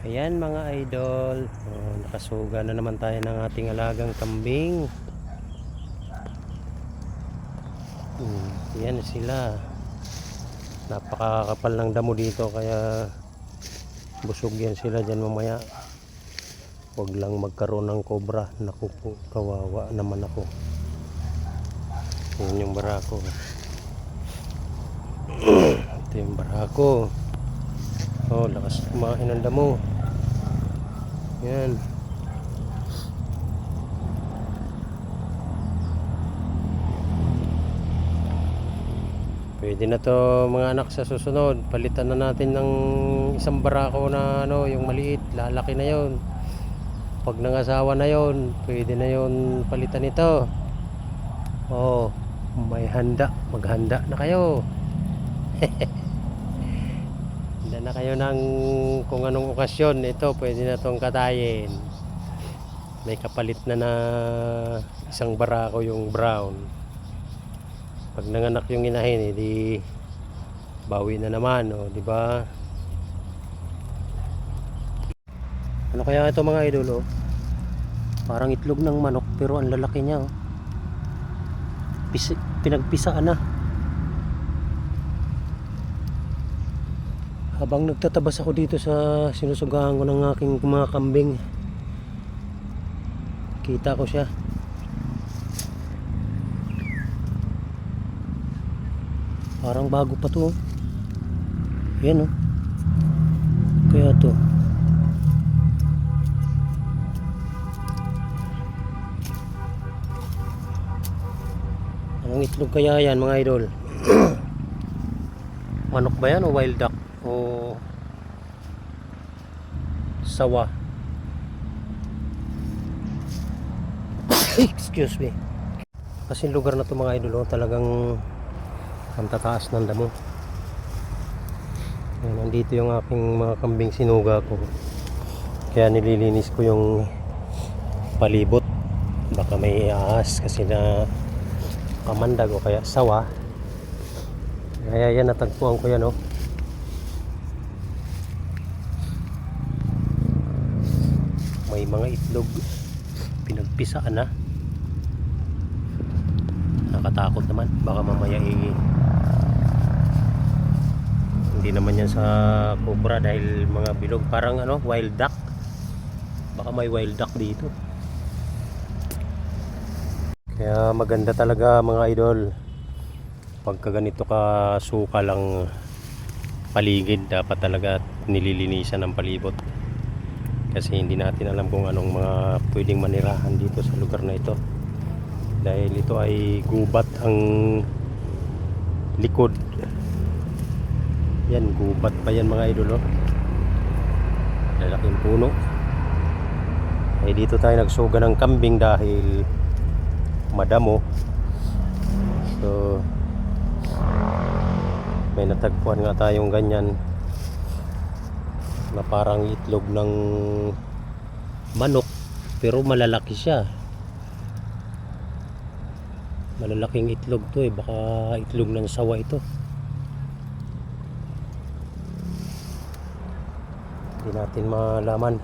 Ayan mga idol, nakasuga na naman tayo ng ating alagang kambing. Ayan sila. Napakakapal ng damo dito kaya busog yan sila dyan mamaya. Huwag lang magkaroon ng cobra. Naku po, kawawa naman ako. Yan yung barako. Ito yung barako. Oh, lakas kumain ng damo. Yan. Pwede na to mga anak sa susunod. Palitan na natin ng isang barako na yung maliit. Lalaki na yon. Pag nangasawa na yon, pwede na yon palitan ito. Oh, may handa. Maghanda na kayo. Na kayo ng kung anong okasyon ito pwede na tong katayin. May kapalit na isang barako yung brown. Pag nanganak yung inahin edi bawi na naman, di ba? Ano kaya ito mga idol, parang itlog ng manok pero ang lalaki niya, pinagpisaan na. Habang nagtatabas ako dito sa sinusugahan ko ng aking mga kambing, kita ko siya. Parang bago pa to. Yan kaya to. Anong itlog kaya yan mga idol? Manok ba yan o wild duck? O sawa? Excuse me. Kasi lugar na to mga idol, talagang ang tataas ng damo. Nandito yung aking mga kambing sinuga ko, kaya nililinis ko yung palibot. Baka may ahas kasi na kamandag o kaya sawa. Kaya yan, natagpuan ko yan. May mga itlog, pinagpisaan na. Nakatakot naman, baka mamaya hindi naman yan sa cobra dahil mga bilog, parang wild duck. Baka may wild duck dito. Kaya maganda talaga mga idol pagka ganito ka suka lang paligid, dapat talaga nililinisan ng palibot. Kasi hindi natin alam kung anong mga pwedeng manirahan dito sa lugar na ito. Dahil ito ay gubat ang likod. Yan, gubat pa yan mga idol. Lalaking puno. Ay dito tayo nagsuga ng kambing dahil madamo. So may natagpuan nga tayong ganyan na parang itlog ng manok pero malalaki siya. Malalaking itlog to, baka itlog ng sawa ito. Hindi natin malaman.